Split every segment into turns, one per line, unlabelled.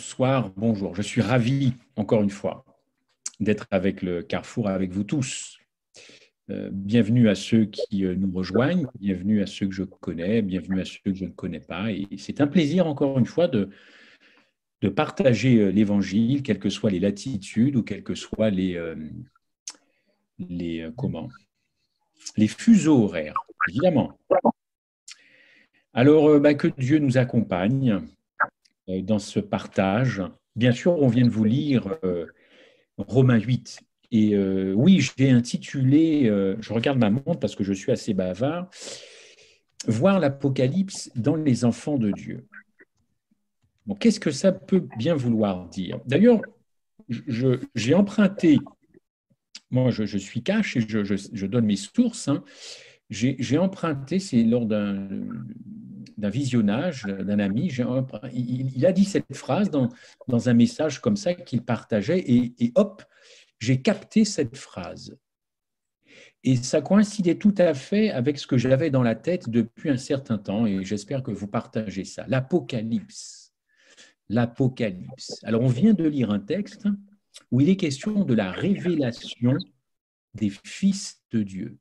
bonsoir, bonjour. Je suis ravi, encore une fois, d'être avec le Carrefour, avec vous tous. Bienvenue à ceux qui nous rejoignent, bienvenue à ceux que je connais, bienvenue à ceux que je ne connais pas. Et c'est un plaisir, encore une fois, de partager l'Évangile, quelles que soient les latitudes ou quels que soient les fuseaux horaires, évidemment. Alors, que Dieu nous accompagne dans ce partage. Bien sûr, on vient de vous lire Romains 8. Et oui, j'ai intitulé, je regarde ma montre parce que je suis assez bavard, Voir l'Apocalypse dans les enfants de Dieu. Bon, qu'est-ce que ça peut bien vouloir dire? D'ailleurs, j'ai emprunté, moi je suis cash et je donne mes sources, hein. J'ai emprunté, c'est lors d'un visionnage d'un ami, il a dit cette phrase dans un message comme ça qu'il partageait et hop, j'ai capté cette phrase. Et ça coïncidait tout à fait avec ce que j'avais dans la tête depuis un certain temps, et j'espère que vous partagez ça. L'Apocalypse. L'Apocalypse. Alors, on vient de lire un texte où il est question de la révélation des fils de Dieu.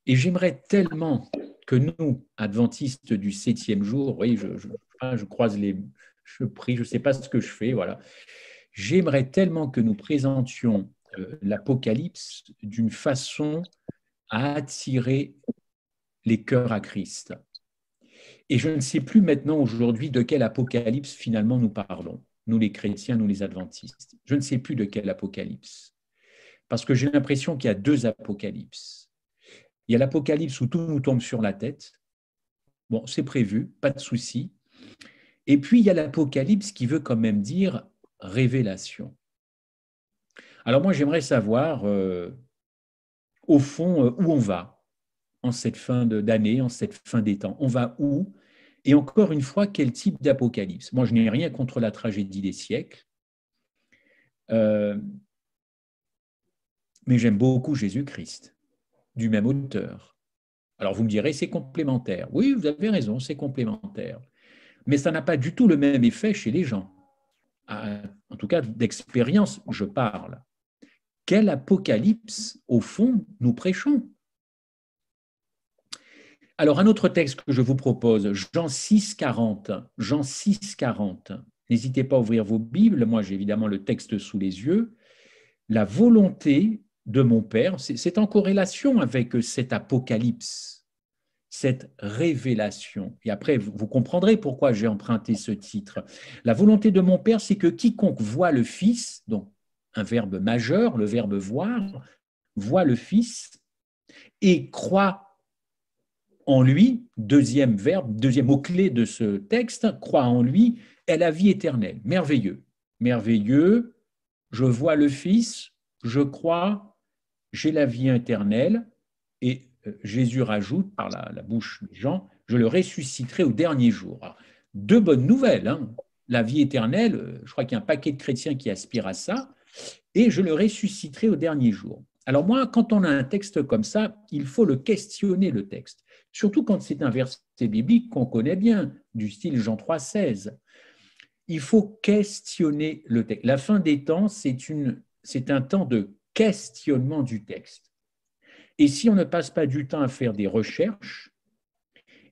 Et j'aimerais tellement que nous, adventistes du 7e jour, oui, je croise je prie, je ne sais pas ce que je fais, voilà. J'aimerais tellement que nous présentions l'Apocalypse d'une façon à attirer les cœurs à Christ. Et je ne sais plus maintenant aujourd'hui de quel apocalypse finalement nous parlons, nous les chrétiens, nous les adventistes. Je ne sais plus de quel apocalypse. Parce que j'ai l'impression qu'il y a deux apocalypses. Il y a l'apocalypse où tout nous tombe sur la tête. Bon, c'est prévu, pas de souci. Et puis il y a l'apocalypse qui veut quand même dire révélation. Alors moi, j'aimerais savoir, au fond, où on va en cette fin d'année, en cette fin des temps. On va où? Et encore une fois, quel type d'apocalypse? Moi, je n'ai rien contre la tragédie des siècles, mais j'aime beaucoup Jésus-Christ, du même auteur. Alors, vous me direz, c'est complémentaire. Oui, vous avez raison, c'est complémentaire. Mais ça n'a pas du tout le même effet chez les gens. En tout cas, d'expérience, je parle. Quel apocalypse, au fond, nous prêchons? Alors, un autre texte que je vous propose, Jean 6, 40. Jean 6, 40. N'hésitez pas à ouvrir vos Bibles. Moi, j'ai évidemment le texte sous les yeux. La volonté de mon Père, c'est en corrélation avec cet apocalypse, cette révélation. Et après, vous comprendrez pourquoi j'ai emprunté ce titre. La volonté de mon Père, c'est que quiconque voit le Fils, donc un verbe majeur, le verbe voir, voit le Fils et croit en lui, deuxième verbe, deuxième mot-clé de ce texte, croit en lui, est la vie éternelle. Merveilleux. Merveilleux. Je vois le Fils, je crois, j'ai la vie éternelle. Et Jésus rajoute par la bouche de Jean, je le ressusciterai au dernier jour. Alors, deux bonnes nouvelles, hein. La vie éternelle, je crois qu'il y a un paquet de chrétiens qui aspirent à ça, et je le ressusciterai au dernier jour. Alors moi, quand on a un texte comme ça, il faut le questionner, le texte. Surtout quand c'est un verset biblique qu'on connaît bien, du style Jean 3, 16. Il faut questionner le texte. La fin des temps, c'est un temps de questionnement du texte. Et si on ne passe pas du temps à faire des recherches,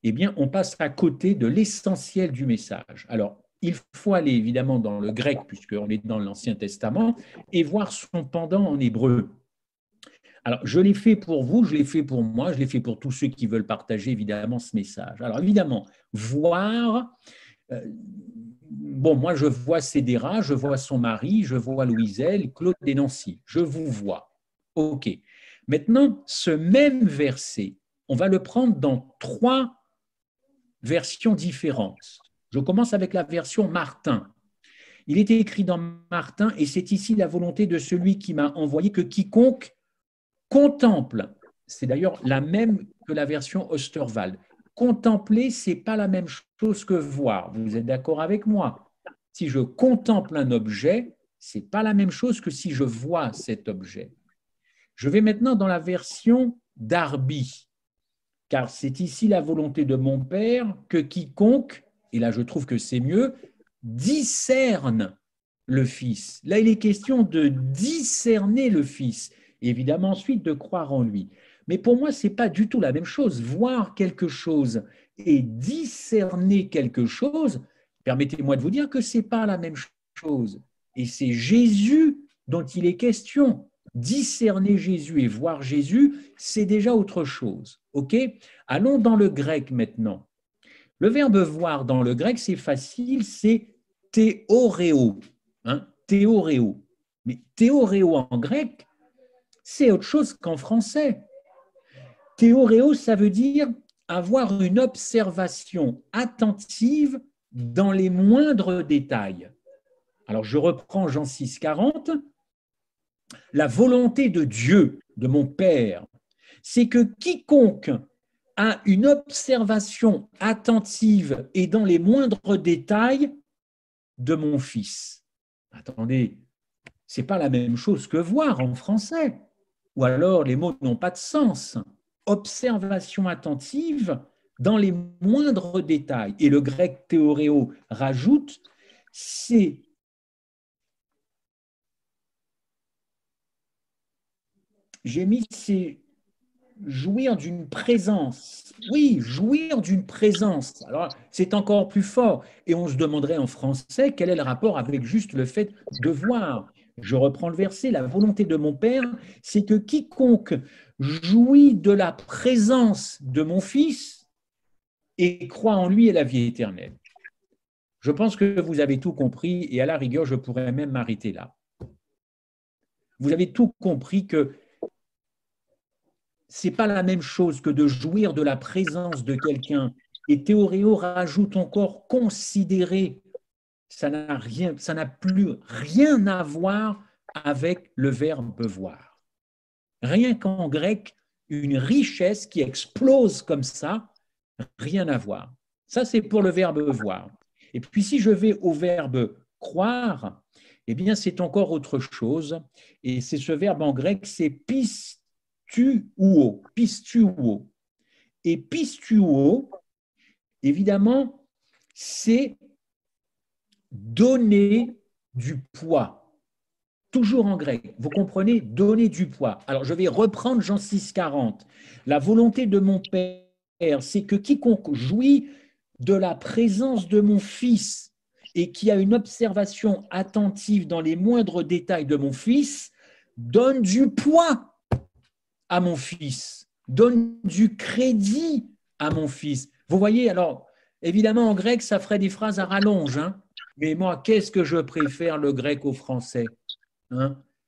eh bien, on passe à côté de l'essentiel du message. Alors, il faut aller évidemment dans le grec, puisqu'on est dans l'Ancien Testament, et voir son pendant en hébreu. Alors, je l'ai fait pour vous, je l'ai fait pour moi, je l'ai fait pour tous ceux qui veulent partager évidemment ce message. Alors, évidemment, voir, bon, moi je vois Cédéra, je vois son mari, je vois Louiselle, Claude et Nancy, je vous vois. OK. Maintenant, ce même verset, on va le prendre dans trois versions différentes. Je commence avec la version Martin. Il était écrit dans Martin, et c'est ici la volonté de celui qui m'a envoyé, que quiconque contemple, c'est d'ailleurs la même que la version Osterwald. Contempler, ce n'est pas la même chose que voir. Vous êtes d'accord avec moi? Si je contemple un objet, ce n'est pas la même chose que si je vois cet objet. Je vais maintenant dans la version Darby, car c'est ici la volonté de mon Père que quiconque, et là je trouve que c'est mieux, discerne le Fils. Là, il est question de discerner le Fils. Et évidemment, ensuite, de croire en lui. Mais pour moi, ce n'est pas du tout la même chose. Voir quelque chose et discerner quelque chose, permettez-moi de vous dire que ce n'est pas la même chose. Et c'est Jésus dont il est question. Discerner Jésus et voir Jésus, c'est déjà autre chose. OK ? Allons dans le grec maintenant. Le verbe voir dans le grec, c'est facile, c'est théoréo. Théoréo. Mais théoréo en grec, c'est autre chose qu'en français. Théoréo, ça veut dire avoir une observation attentive dans les moindres détails. Alors, je reprends Jean 6, 40. La volonté de Dieu, de mon Père, c'est que quiconque a une observation attentive et dans les moindres détails de mon Fils. Attendez, c'est pas la même chose que voir en français. Ou alors les mots n'ont pas de sens. Observation attentive dans les moindres détails. Et le grec théoréo rajoute, c'est j'ai mis c'est jouir d'une présence. Oui, jouir d'une présence. Alors, c'est encore plus fort. Et on se demanderait en français quel est le rapport avec juste le fait de voir. Je reprends le verset. La volonté de mon Père, c'est que quiconque jouit de la présence de mon Fils et croit en lui ait la vie éternelle. Je pense que vous avez tout compris et à la rigueur, je pourrais même m'arrêter là. Vous avez tout compris que ce n'est pas la même chose que de jouir de la présence de quelqu'un. Et Théoréo rajoute encore considérer. Ça n'a plus rien à voir avec le verbe voir. Rien qu'en grec, une richesse qui explose comme ça, rien à voir. Ça, c'est pour le verbe voir. Et puis, si je vais au verbe croire, eh bien, c'est encore autre chose. Et c'est ce verbe en grec, c'est pistuo. Pistuo. Et pistuo, évidemment, c'est donner du poids. Toujours en grec. Vous comprenez? Donner du poids. Alors, je vais reprendre Jean 6, 40. La volonté de mon Père, c'est que quiconque jouit de la présence de mon Fils et qui a une observation attentive dans les moindres détails de mon Fils, donne du poids à mon Fils, donne du crédit à mon Fils. Vous voyez, alors, évidemment, en grec, ça ferait des phrases à rallonge, hein, mais moi, qu'est-ce que je préfère le grec au français?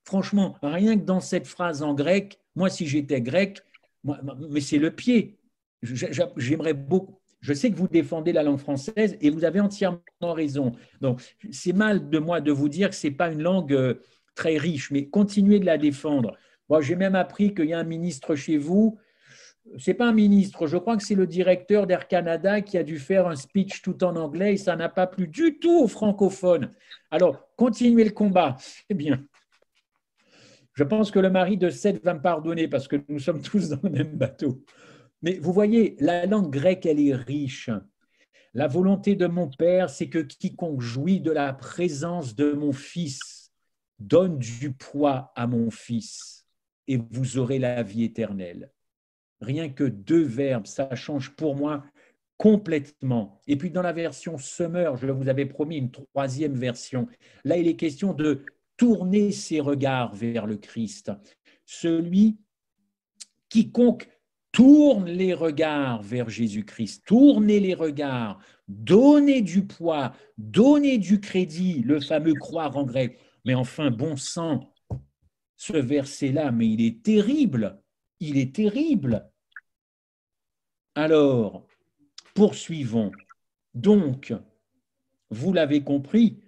Franchement, rien que dans cette phrase en grec, moi, si j'étais grec, mais c'est le pied. J'aimerais beaucoup. Je sais que vous défendez la langue française et vous avez entièrement raison. Donc, c'est mal de moi de vous dire que ce n'est pas une langue très riche, mais continuez de la défendre. Moi, j'ai même appris qu'il y a un ministre chez vous. Ce n'est pas un ministre, je crois que c'est le directeur d'Air Canada qui a dû faire un speech tout en anglais et ça n'a pas plu du tout aux francophones. Alors, continuez le combat. C'est bien. Je pense que le mari de Seth va me pardonner parce que nous sommes tous dans le même bateau. Mais vous voyez, la langue grecque, elle est riche. La volonté de mon Père, c'est que quiconque jouit de la présence de mon Fils donne du poids à mon Fils et vous aurez la vie éternelle. Rien que deux verbes, ça change pour moi complètement. Et puis dans la version Summer, je vous avais promis une troisième version. Là, il est question de tourner ses regards vers le Christ. Celui quiconque tourne les regards vers Jésus-Christ, tournez les regards, donnez du poids, donnez du crédit, le fameux croire en grec. Mais enfin, bon sang, ce verset-là, mais il est terrible, il est terrible. Alors, poursuivons. Donc, vous l'avez compris,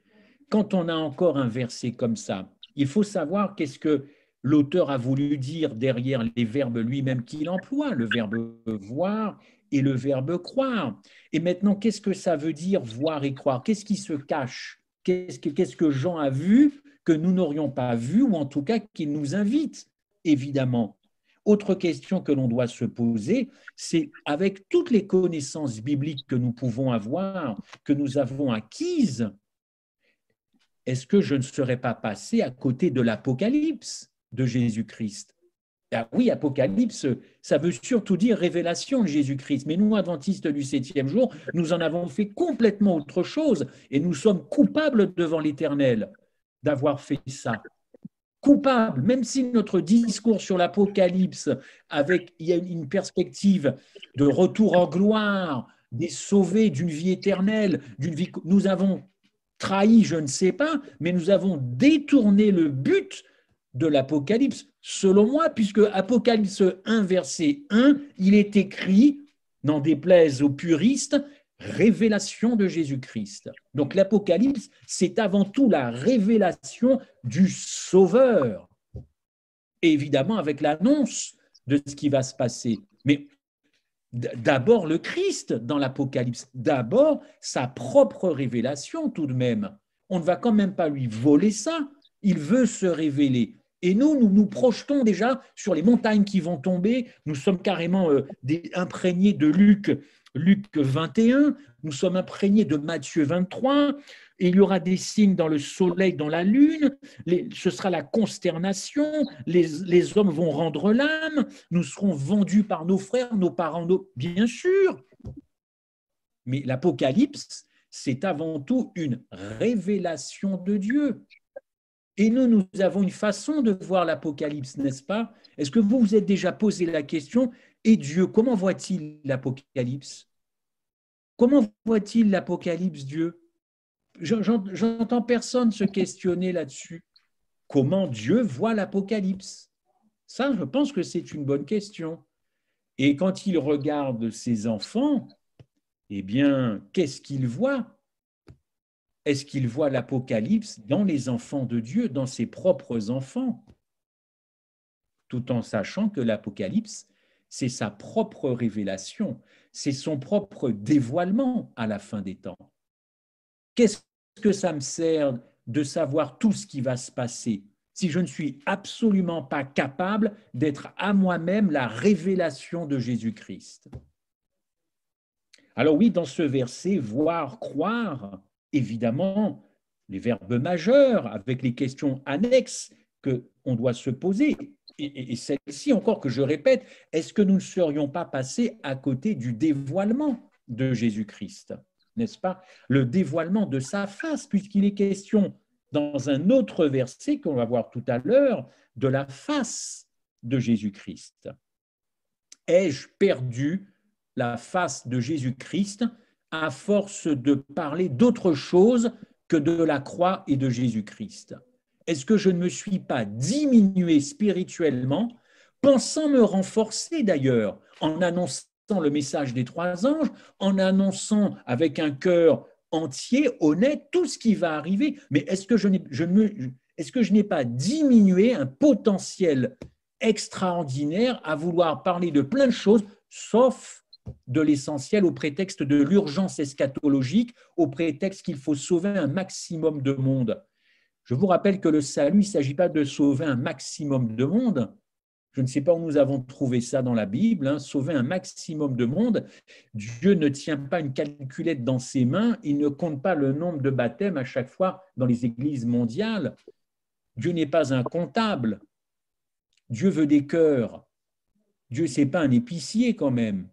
quand on a encore un verset comme ça, il faut savoir qu'est-ce que l'auteur a voulu dire derrière les verbes lui-même qu'il emploie, le verbe voir et le verbe croire. Et maintenant, qu'est-ce que ça veut dire voir et croire? Qu'est-ce qui se cache? Qu'est-ce que Jean a vu que nous n'aurions pas vu, ou en tout cas qu'il nous invite, évidemment. Autre question que l'on doit se poser, c'est avec toutes les connaissances bibliques que nous pouvons avoir, que nous avons acquises, est-ce que je ne serais pas passé à côté de l'Apocalypse de Jésus-Christ? Ah oui, Apocalypse, ça veut surtout dire révélation de Jésus-Christ. Mais nous, adventistes du 7e jour, nous en avons fait complètement autre chose et nous sommes coupables devant l'Éternel d'avoir fait ça. Coupables, même si notre discours sur l'Apocalypse, il y a une perspective de retour en gloire, des sauvés d'une vie éternelle, nous avons trahi, je ne sais pas, mais nous avons détourné le but de l'Apocalypse, selon moi, puisque Apocalypse 1, verset 1, il est écrit, n'en déplaise aux puristes, révélation de Jésus-Christ. Donc l'Apocalypse, c'est avant tout la révélation du Sauveur, et évidemment avec l'annonce de ce qui va se passer. Mais d'abord le Christ dans l'Apocalypse, d'abord sa propre révélation tout de même. On ne va quand même pas lui voler ça, il veut se révéler. Et nous nous projetons déjà sur les montagnes qui vont tomber, nous sommes carrément imprégnés de Luc 21, nous sommes imprégnés de Matthieu 23, et il y aura des signes dans le soleil, dans la lune, ce sera la consternation, les hommes vont rendre l'âme, nous serons vendus par nos frères, nos parents, bien sûr. Mais l'Apocalypse, c'est avant tout une révélation de Dieu. Et nous avons une façon de voir l'Apocalypse, n'est-ce pas? Est-ce que vous vous êtes déjà posé la question, et Dieu, comment voit-il l'Apocalypse? Comment voit-il l'Apocalypse, Dieu? J'entends personne se questionner là-dessus. Comment Dieu voit l'Apocalypse? Ça, je pense que c'est une bonne question. Et quand il regarde ses enfants, eh bien, qu'est-ce qu'il voit? Est-ce qu'il voit l'Apocalypse dans les enfants de Dieu, dans ses propres enfants? Tout en sachant que l'Apocalypse, c'est sa propre révélation, c'est son propre dévoilement à la fin des temps. Qu'est-ce que ça me sert de savoir tout ce qui va se passer si je ne suis absolument pas capable d'être à moi-même la révélation de Jésus-Christ? Alors oui, dans ce verset, voir, croire, évidemment, les verbes majeurs avec les questions annexes qu'on doit se poser. Et celle-ci encore que je répète, est-ce que nous ne serions pas passés à côté du dévoilement de Jésus-Christ, n'est-ce pas? Le dévoilement de sa face, puisqu'il est question dans un autre verset qu'on va voir tout à l'heure, de la face de Jésus-Christ. Ai-je perdu la face de Jésus-Christ à force de parler d'autre chose que de la croix et de Jésus-Christ? Est-ce que je ne me suis pas diminué spirituellement, pensant me renforcer d'ailleurs, en annonçant le message des 3 anges, en annonçant avec un cœur entier, honnête, tout ce qui va arriver? Mais est-ce que je n'ai pas diminué un potentiel extraordinaire à vouloir parler de plein de choses, sauf de l'essentiel, au prétexte de l'urgence eschatologique, au prétexte qu'il faut sauver un maximum de monde? Je vous rappelle que le salut, il ne s'agit pas de sauver un maximum de monde. Je ne sais pas où nous avons trouvé ça dans la Bible, hein, sauver un maximum de monde. Dieu ne tient pas une calculette dans ses mains, il ne compte pas le nombre de baptêmes à chaque fois dans les églises mondiales. Dieu n'est pas un comptable. Dieu veut des cœurs. Dieu, ce n'est pas un épicier quand même.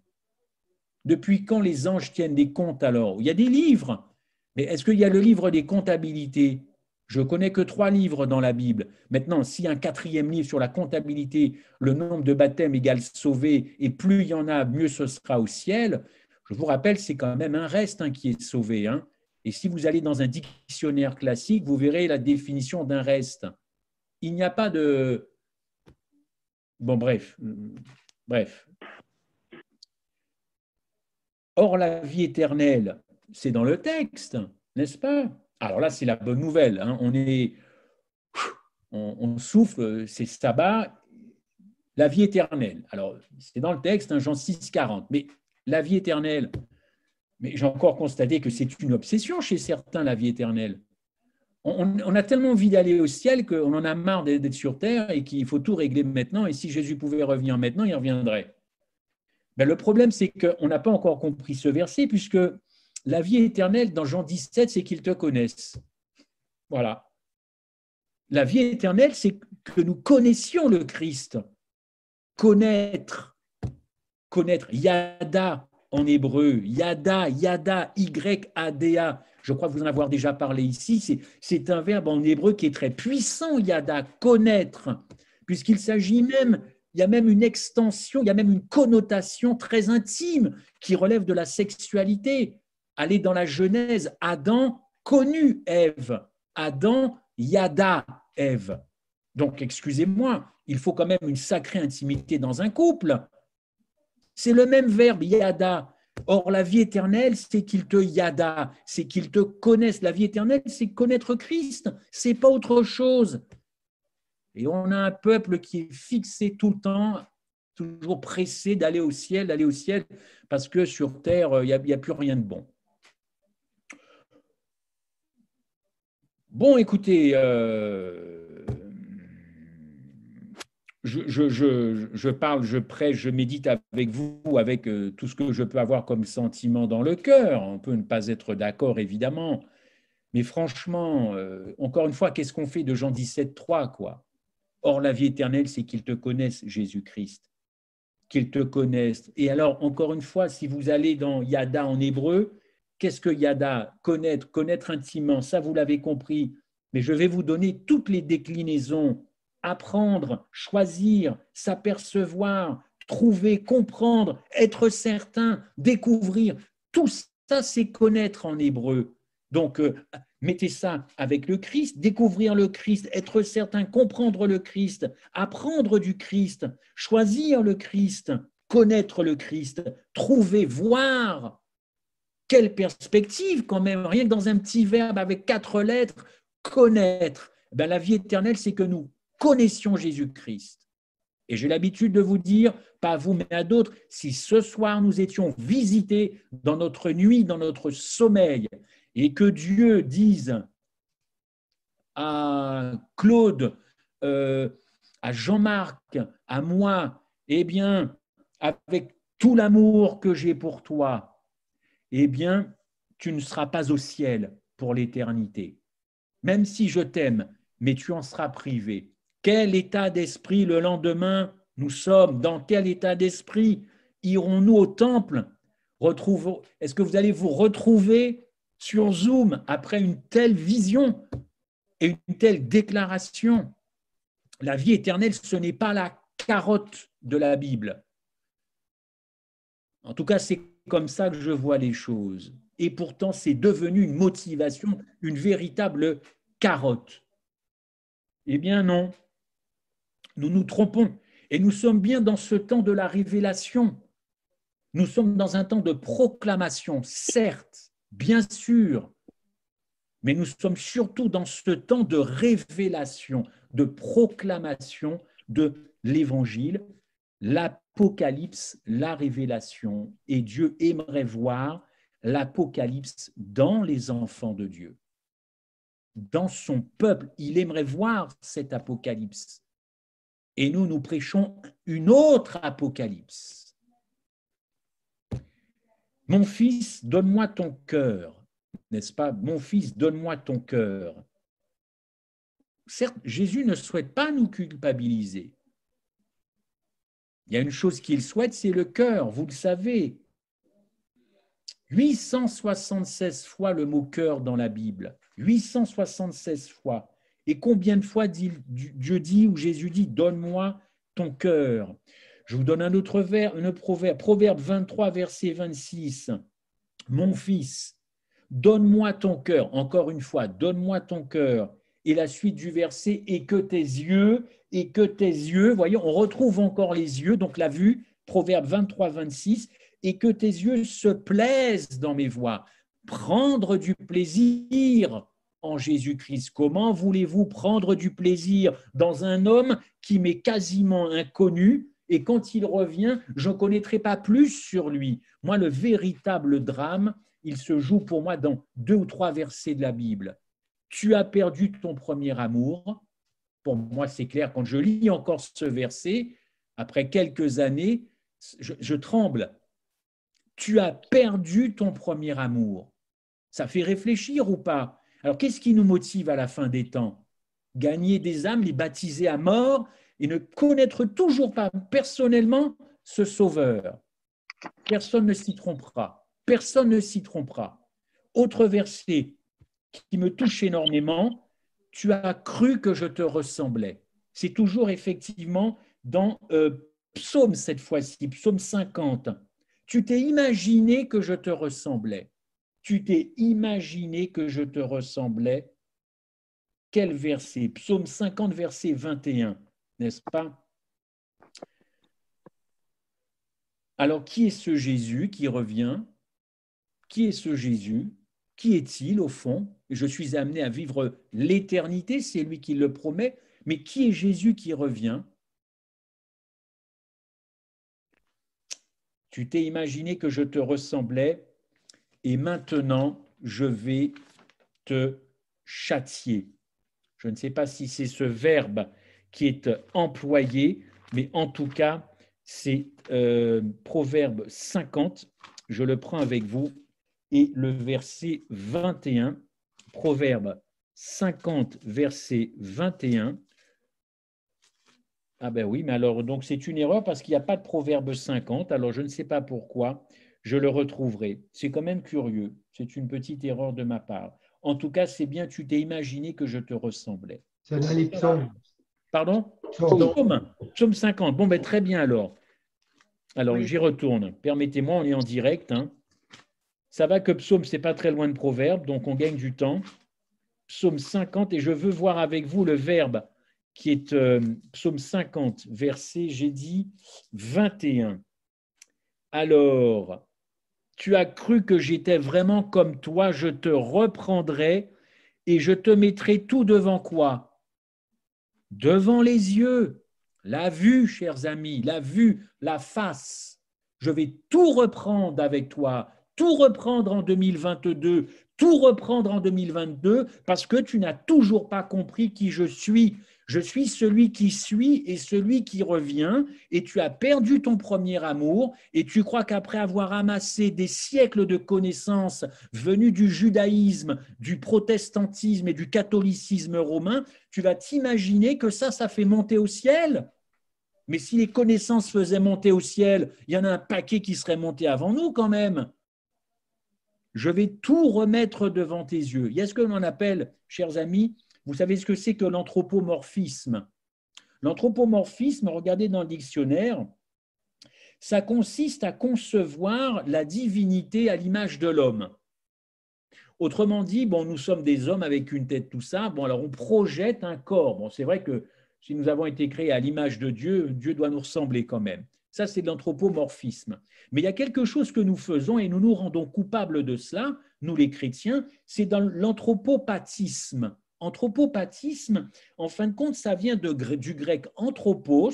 Depuis quand les anges tiennent des comptes alors? Il y a des livres, mais est-ce qu'il y a le livre des comptabilités? Je ne connais que 3 livres dans la Bible. Maintenant, si un 4e livre sur la comptabilité, le nombre de baptêmes égale sauvés, et plus il y en a, mieux ce sera au ciel, je vous rappelle, c'est quand même un reste qui est sauvé. Et si vous allez dans un dictionnaire classique, vous verrez la définition d'un reste. Il n'y a pas de... Bon, bref. Or, la vie éternelle, c'est dans le texte, n'est-ce pas? Alors là, c'est la bonne nouvelle. On souffle, c'est sabbat, la vie éternelle. Alors, c'est dans le texte, Jean 6, 40. Mais la vie éternelle, mais j'ai encore constaté que c'est une obsession chez certains, la vie éternelle. On a tellement envie d'aller au ciel qu'on en a marre d'être sur terre et qu'il faut tout régler maintenant. Et si Jésus pouvait revenir maintenant, il reviendrait. Ben, le problème, c'est qu'on n'a pas encore compris ce verset, puisque la vie éternelle, dans Jean 17, c'est qu'ils te connaissent. Voilà. La vie éternelle, c'est que nous connaissions le Christ. Connaître, yada en hébreu, yada, Y-A-D-A. Je crois vous en avoir déjà parlé ici. C'est un verbe en hébreu qui est très puissant, yada, connaître, puisqu'il s'agit même, il y a même une extension, il y a même une connotation très intime qui relève de la sexualité. Allez dans la Genèse, Adam connut Ève, Adam yada Ève. Donc, excusez-moi, il faut quand même une sacrée intimité dans un couple. C'est le même verbe, yada. Or, la vie éternelle, c'est qu'il te yada, c'est qu'il te connaisse. La vie éternelle, c'est connaître Christ, c'est pas autre chose. Et on a un peuple qui est fixé tout le temps, toujours pressé d'aller au ciel, parce que sur terre, il n'y a plus rien de bon. Bon, écoutez, je parle, je prêche, je médite avec vous, avec tout ce que je peux avoir comme sentiment dans le cœur. On peut ne pas être d'accord, évidemment. Mais franchement, encore une fois, qu'est-ce qu'on fait de Jean 17,3, quoi? Or, la vie éternelle, c'est qu'ils te connaissent, Jésus-Christ. Qu'ils te connaissent. Et alors, encore une fois, si vous allez dans Yada en hébreu, qu'est-ce que Yada? Connaître, connaître intimement, ça vous l'avez compris. Mais je vais vous donner toutes les déclinaisons. Apprendre, choisir, s'apercevoir, trouver, comprendre, être certain, découvrir. Tout ça, c'est connaître en hébreu. Donc, mettez ça avec le Christ, découvrir le Christ, être certain, comprendre le Christ, apprendre du Christ, choisir le Christ, connaître le Christ, trouver, voir. Quelle perspective quand même, rien que dans un petit verbe avec 4 lettres, connaître. Ben, la vie éternelle, c'est que nous connaissions Jésus-Christ. Et j'ai l'habitude de vous dire, pas à vous mais à d'autres, si ce soir nous étions visités dans notre nuit, dans notre sommeil, et que Dieu dise à Claude, à Jean-Marc, à moi, eh bien, avec tout l'amour que j'ai pour toi, eh bien, tu ne seras pas au ciel pour l'éternité. Même si je t'aime, mais tu en seras privé. Quel état d'esprit le lendemain nous sommes? Dans quel état d'esprit irons-nous au temple? Est-ce que vous allez vous retrouver sur Zoom après une telle vision et une telle déclaration? La vie éternelle, ce n'est pas la carotte de la Bible. En tout cas, c'est comme ça que je vois les choses. Et pourtant, c'est devenu une motivation, une véritable carotte. Eh bien non, nous nous trompons. Et nous sommes bien dans ce temps de la révélation. Nous sommes dans un temps de proclamation, certes, bien sûr, mais nous sommes surtout dans ce temps de révélation, de proclamation de l'Évangile, l'Apocalypse, la révélation. Et Dieu aimerait voir l'Apocalypse dans les enfants de Dieu, dans son peuple. Il aimerait voir cet Apocalypse. Et nous, nous prêchons une autre Apocalypse. Mon fils, donne-moi ton cœur, n'est-ce pas? Mon fils, donne-moi ton cœur. Certes, Jésus ne souhaite pas nous culpabiliser. Il y a une chose qu'il souhaite, c'est le cœur, vous le savez. 876 fois le mot cœur dans la Bible, 876 fois. Et combien de fois Dieu dit ou Jésus dit, donne-moi ton cœur? Je vous donne un autre proverbe, Proverbe 23, verset 26. Mon fils, donne-moi ton cœur. Encore une fois, donne-moi ton cœur. Et la suite du verset, et que tes yeux, voyez, on retrouve encore les yeux, donc la vue, Proverbe 23, 26, et que tes yeux se plaisent dans mes voies. Prendre du plaisir en Jésus-Christ. Comment voulez-vous prendre du plaisir dans un homme qui m'est quasiment inconnu et quand il revient, je ne connaîtrai pas plus sur lui? Moi, le véritable drame, il se joue pour moi dans 2 ou 3 versets de la Bible. Tu as perdu ton premier amour. Pour moi, c'est clair, quand je lis encore ce verset, après quelques années, je tremble. Tu as perdu ton premier amour. Ça fait réfléchir ou pas? Alors, qu'est-ce qui nous motive à la fin des temps? Gagner des âmes, les baptiser à mort et ne connaître toujours pas personnellement ce Sauveur. Personne ne s'y trompera. Personne ne s'y trompera. Autre verset qui me touche énormément, tu as cru que je te ressemblais. C'est toujours effectivement dans Psaume cette fois-ci, Psaume 50. Tu t'es imaginé que je te ressemblais. Tu t'es imaginé que je te ressemblais. Quel verset? Psaume 50, verset 21, n'est-ce pas? Alors, qui est ce Jésus qui revient? Qui est ce Jésus? Qui est-il au fond? Je suis amené à vivre l'éternité, c'est lui qui le promet, mais qui est Jésus qui revient? Tu t'es imaginé que je te ressemblais et maintenant je vais te châtier. Je ne sais pas si c'est ce verbe qui est employé, mais en tout cas, c'est Proverbe 50. Je le prends avec vous. Et le verset 21, Proverbe 50, verset 21. Ah ben oui, mais alors, donc c'est une erreur parce qu'il n'y a pas de Proverbe 50. Alors, je ne sais pas pourquoi. Je le retrouverai. C'est quand même curieux. C'est une petite erreur de ma part. En tout cas, c'est bien, tu t'es imaginé que je te ressemblais.
C'est dans les psaumes.
Pardon?
Psaumes.
Psaume 50. Bon, ben très bien alors. Alors,
Oui.
j'y retourne. Permettez-moi, on est en direct. Hein. Ça va que Psaume, c'est pas très loin de Proverbe, donc on gagne du temps. Psaume 50, et je veux voir avec vous le verbe qui est Psaume 50, verset, j'ai dit, 21. Alors, tu as cru que j'étais vraiment comme toi, je te reprendrai et je te mettrai tout devant quoi? Devant les yeux, la vue, chers amis, la vue, la face. Je vais tout reprendre avec toi, tout reprendre en 2022, tout reprendre en 2022, parce que tu n'as toujours pas compris qui je suis. Je suis celui qui suit et celui qui revient, et tu as perdu ton premier amour, et tu crois qu'après avoir amassé des siècles de connaissances venues du judaïsme, du protestantisme et du catholicisme romain, tu vas t'imaginer que ça fait monter au ciel. Mais si les connaissances faisaient monter au ciel, il y en a un paquet qui serait monté avant nous quand même. Je vais tout remettre devant tes yeux. Il y a ce que l'on appelle, chers amis, vous savez ce que c'est que l'anthropomorphisme. L'anthropomorphisme, regardez dans le dictionnaire, ça consiste à concevoir la divinité à l'image de l'homme. Autrement dit, bon, nous sommes des hommes avec une tête, tout ça. Bon, alors on projette un corps. Bon, c'est vrai que si nous avons été créés à l'image de Dieu, Dieu doit nous ressembler quand même. Ça, c'est de l'anthropomorphisme. Mais il y a quelque chose que nous faisons et nous nous rendons coupables de cela, nous les chrétiens, c'est dans l'anthropopathisme. Anthropopathisme, en fin de compte, ça vient du grec anthropos,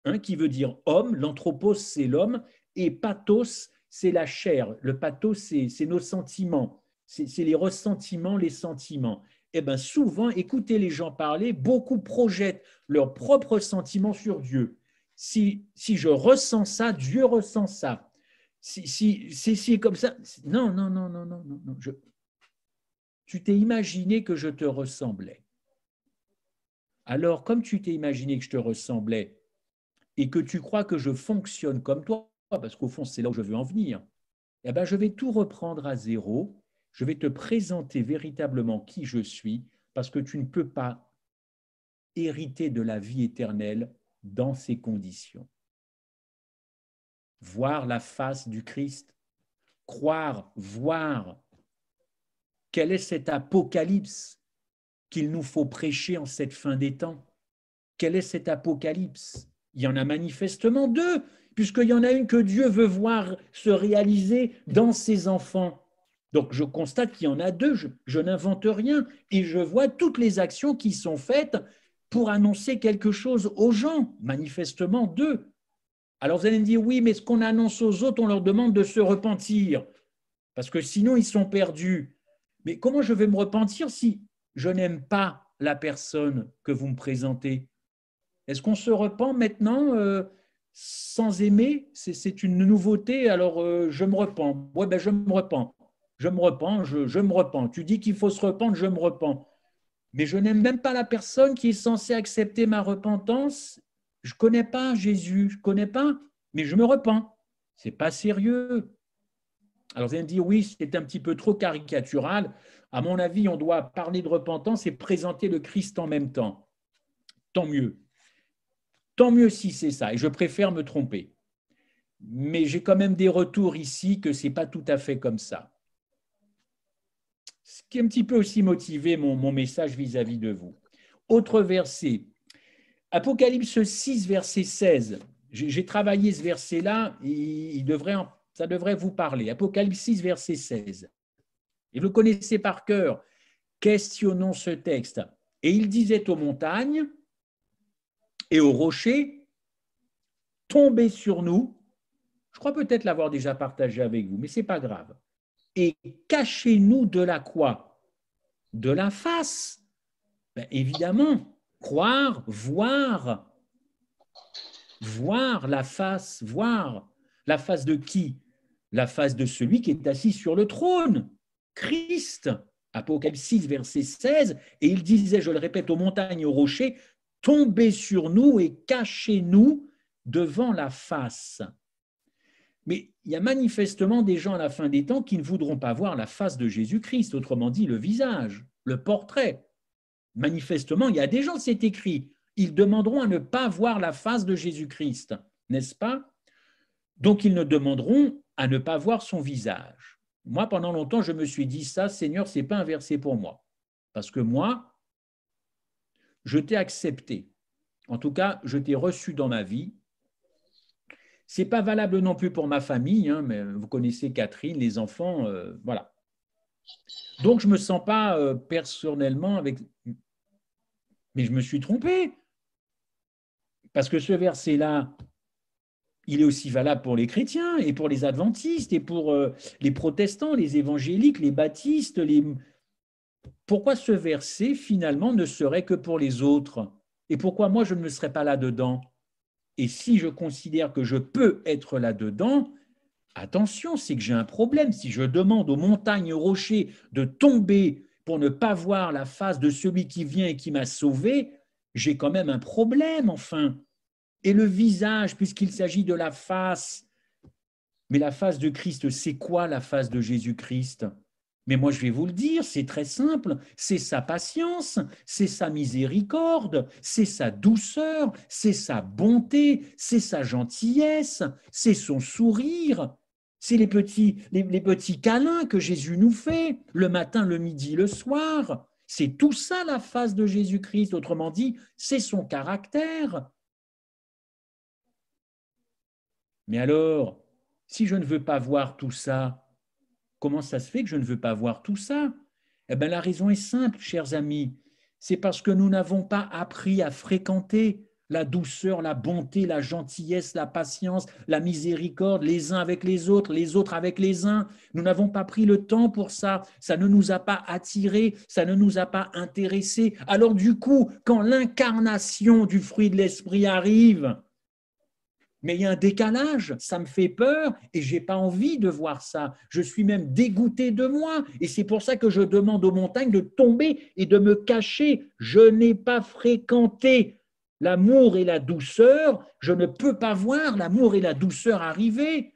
hein, qui veut dire homme. L'anthropos, c'est l'homme, et pathos, c'est la chair. Le pathos, c'est nos sentiments. C'est les ressentiments, les sentiments. Eh bien, souvent, écoutez les gens parler, beaucoup projettent leurs propres sentiments sur Dieu. Si je ressens ça, Dieu ressent ça. Si c'est comme ça, non, non, non, non, non, non, non. Tu t'es imaginé que je te ressemblais. Alors, comme tu t'es imaginé que je te ressemblais et que tu crois que je fonctionne comme toi, parce qu'au fond, c'est là où je veux en venir, eh bien, je vais tout reprendre à zéro. Je vais te présenter véritablement qui je suis, parce que tu ne peux pas hériter de la vie éternelle dans ces conditions. Voir la face du Christ, croire, voir quel est cet apocalypse qu'il nous faut prêcher en cette fin des temps. Quel est cet apocalypse? Il y en a manifestement deux, puisqu'il y en a une que Dieu veut voir se réaliser dans ses enfants. Donc je constate qu'il y en a deux, je n'invente rien, et je vois toutes les actions qui sont faites pour annoncer quelque chose aux gens, manifestement deux. Alors vous allez me dire, oui, mais ce qu'on annonce aux autres, on leur demande de se repentir, parce que sinon ils sont perdus. Mais comment je vais me repentir si je n'aime pas la personne que vous me présentez? Est-ce qu'on se repent maintenant sans aimer? C'est une nouveauté, alors je me repens. Oui, ben je me repens. je me repens, je me repens. Tu dis qu'il faut se rependre, je me repens. Mais je n'aime même pas la personne qui est censée accepter ma repentance. Je ne connais pas Jésus, je ne connais pas, mais je me repens. Ce n'est pas sérieux. Alors vous allez me dire, oui, c'est un petit peu trop caricatural. À mon avis, on doit parler de repentance et présenter le Christ en même temps. Tant mieux. Tant mieux si c'est ça. Et je préfère me tromper. Mais j'ai quand même des retours ici que ce n'est pas tout à fait comme ça. Ce qui est un petit peu aussi motivé mon message vis-à-vis de vous. Autre verset, Apocalypse 6, verset 16. J'ai travaillé ce verset-là et ça devrait vous parler. Apocalypse 6, verset 16. Et vous le connaissez par cœur. Questionnons ce texte. Et il disait aux montagnes et aux rochers, tombez sur nous. Je crois peut-être l'avoir déjà partagé avec vous, mais ce n'est pas grave. Et cachez-nous de la quoi? De la face. Ben, évidemment, croire, voir la face, voir la face de qui? La face de celui qui est assis sur le trône, Christ. Apocalypse 6, verset 16, et il disait, je le répète, aux montagnes et aux rochers, tombez sur nous et cachez-nous devant la face. Mais il y a manifestement des gens à la fin des temps qui ne voudront pas voir la face de Jésus-Christ, autrement dit le visage, le portrait. Manifestement, il y a des gens, c'est écrit, ils demanderont à ne pas voir la face de Jésus-Christ, n'est-ce pas? Donc, ils ne demanderont à ne pas voir son visage. Moi, pendant longtemps, je me suis dit ça, Seigneur, ce n'est pas un verset pour moi. Parce que moi, je t'ai accepté. En tout cas, je t'ai reçu dans ma vie. Ce n'est pas valable non plus pour ma famille, hein, mais vous connaissez Catherine, les enfants, voilà. Donc, je ne me sens pas personnellement avec... Mais je me suis trompé. Parce que ce verset-là, il est aussi valable pour les chrétiens et pour les adventistes et pour les protestants, les évangéliques, les baptistes. Pourquoi ce verset, finalement, ne serait que pour les autres? Et pourquoi moi, je ne me serais pas là-dedans? Et si je considère que je peux être là-dedans, attention, c'est que j'ai un problème. Si je demande aux montagnes, aux rochers de tomber pour ne pas voir la face de celui qui vient et qui m'a sauvé, j'ai quand même un problème, enfin. Et le visage, puisqu'il s'agit de la face. Mais la face de Christ, c'est quoi la face de Jésus-Christ? Mais moi, je vais vous le dire, c'est très simple. C'est sa patience, c'est sa miséricorde, c'est sa douceur, c'est sa bonté, c'est sa gentillesse, c'est son sourire, c'est les petits câlins que Jésus nous fait, le matin, le midi, le soir. C'est tout ça la face de Jésus-Christ. Autrement dit, c'est son caractère. Mais alors, si je ne veux pas voir tout ça, comment ça se fait que je ne veux pas voir tout ça? Eh bien, la raison est simple, chers amis. C'est parce que nous n'avons pas appris à fréquenter la douceur, la bonté, la gentillesse, la patience, la miséricorde, les uns avec les autres avec les uns. Nous n'avons pas pris le temps pour ça. Ça ne nous a pas attirés, ça ne nous a pas intéressés. Alors du coup, quand l'incarnation du fruit de l'esprit arrive, mais il y a un décalage, ça me fait peur et je n'ai pas envie de voir ça. Je suis même dégoûté de moi et c'est pour ça que je demande aux montagnes de tomber et de me cacher. Je n'ai pas fréquenté l'amour et la douceur, je ne peux pas voir l'amour et la douceur arriver.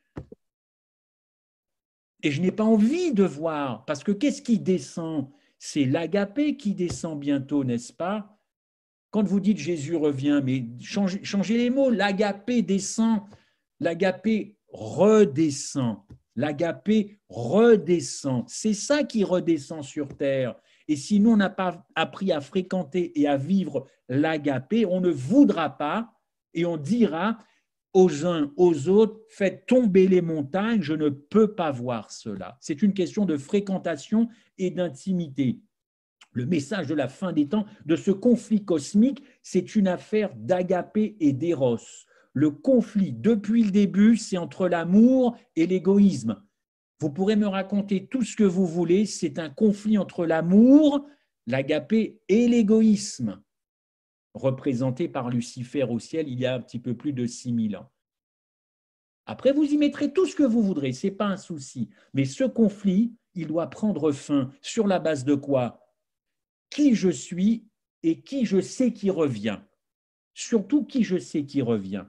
Et je n'ai pas envie de voir, parce que qu'est-ce qui descend? C'est l'agapé qui descend bientôt, n'est-ce pas? Quand vous dites Jésus revient, mais changez les mots, l'agapé descend, l'agapé redescend, l'agapé redescend. C'est ça qui redescend sur terre. Et si nous, on n'a pas appris à fréquenter et à vivre l'agapé, on ne voudra pas et on dira aux uns, aux autres, faites tomber les montagnes, je ne peux pas voir cela. C'est une question de fréquentation et d'intimité. Le message de la fin des temps, de ce conflit cosmique, c'est une affaire d'agapé et d'éros. Le conflit, depuis le début, c'est entre l'amour et l'égoïsme. Vous pourrez me raconter tout ce que vous voulez, c'est un conflit entre l'amour, l'agapé et l'égoïsme, représenté par Lucifer au ciel il y a un petit peu plus de 6000 ans. Après, vous y mettrez tout ce que vous voudrez, ce n'est pas un souci. Mais ce conflit, il doit prendre fin. Sur la base de quoi? Qui je suis et qui je sais qui revient. Surtout qui je sais qui revient.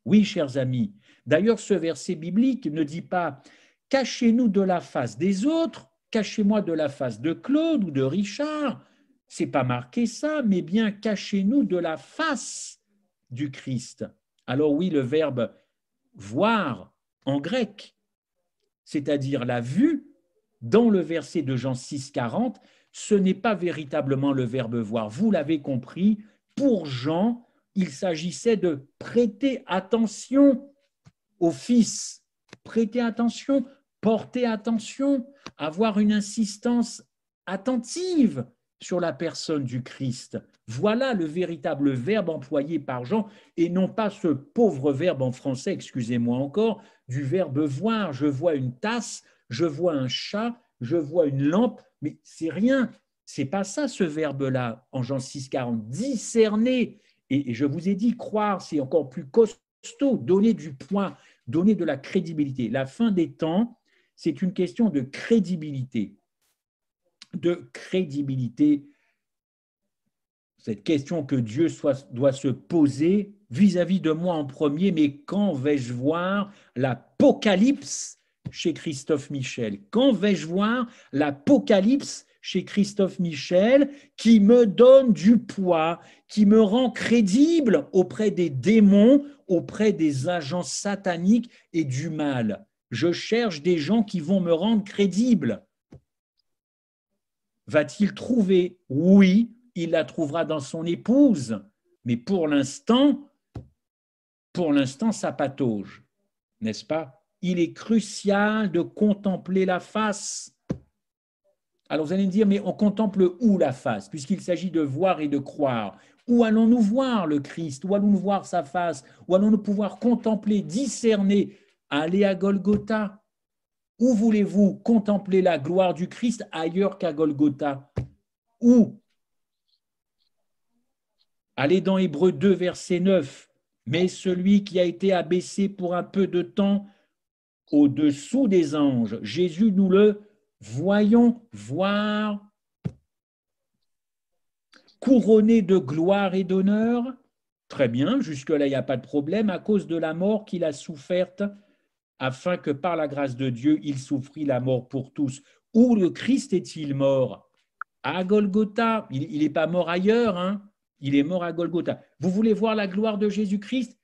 Oui, chers amis. D'ailleurs, ce verset biblique ne dit pas « Cachez-nous de la face des autres, cachez-moi de la face de Claude ou de Richard ». C'est pas marqué ça, mais bien « Cachez-nous de la face du Christ ». Alors oui, le verbe « voir » en grec, c'est-à-dire la vue, dans le verset de Jean 6, 40, ce n'est pas véritablement le verbe voir. Vous l'avez compris, pour Jean, il s'agissait de prêter attention au Fils, prêter attention, porter attention, avoir une insistance attentive sur la personne du Christ. Voilà le véritable verbe employé par Jean et non pas ce pauvre verbe en français, excusez-moi encore, du verbe voir. Je vois une tasse, je vois un chat, je vois une lampe, mais c'est rien. C'est pas ça ce verbe-là en Jean 6, 40. Discerner. Et je vous ai dit, croire, c'est encore plus costaud, donner du poids, donner de la crédibilité. La fin des temps, c'est une question de crédibilité. De crédibilité. Cette question que Dieu doit se poser vis-à-vis de moi en premier, mais quand vais-je voir l'Apocalypse chez Christophe Michel? Quand vais-je voir l'Apocalypse chez Christophe Michel qui me donne du poids, qui me rend crédible auprès des démons, auprès des agents sataniques et du mal? Je cherche des gens qui vont me rendre crédible. Va-t-il trouver? Oui, il la trouvera dans son épouse, mais pour l'instant, ça patauge, n'est-ce pas? Il est crucial de contempler la face. Alors vous allez me dire, mais on contemple où la face, puisqu'il s'agit de voir et de croire? Où allons-nous voir le Christ? Où allons-nous voir sa face? Où allons-nous pouvoir contempler, discerner? Aller à Golgotha. Où voulez-vous contempler la gloire du Christ ailleurs qu'à Golgotha? Où? Allez dans Hébreux 2, verset 9. Mais celui qui a été abaissé pour un peu de temps au-dessous des anges, Jésus, nous le voyons voir couronné de gloire et d'honneur. Très bien, jusque-là, il n'y a pas de problème, à cause de la mort qu'il a soufferte, afin que par la grâce de Dieu, il souffrit la mort pour tous. Où le Christ est-il mort? À Golgotha. Il n'est pas mort ailleurs, hein? Il est mort à Golgotha. Vous voulez voir la gloire de Jésus-Christ?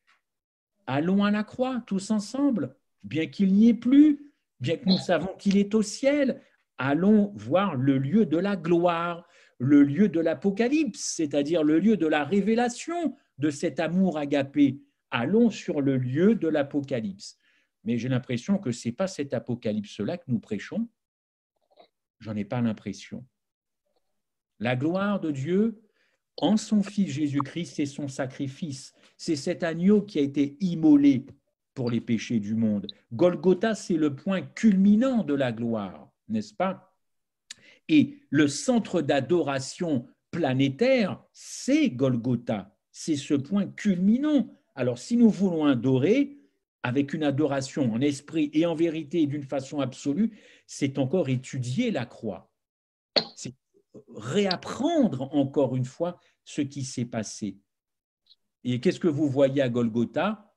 Allons à la croix, tous ensemble, bien qu'il n'y ait plus, bien que nous savons qu'il est au ciel. Allons voir le lieu de la gloire, le lieu de l'Apocalypse, c'est-à-dire le lieu de la révélation de cet amour agapé. Allons sur le lieu de l'Apocalypse. Mais j'ai l'impression que ce n'est pas cet Apocalypse-là que nous prêchons. J'en ai pas l'impression. La gloire de Dieu en son Fils Jésus-Christ, c'est son sacrifice. C'est cet agneau qui a été immolé pour les péchés du monde. Golgotha, c'est le point culminant de la gloire, n'est-ce pas? Et le centre d'adoration planétaire, c'est Golgotha. C'est ce point culminant. Alors, si nous voulons adorer avec une adoration en esprit et en vérité d'une façon absolue, c'est encore étudier la croix. C'est réapprendre encore une fois ce qui s'est passé. Et qu'est-ce que vous voyez à Golgotha?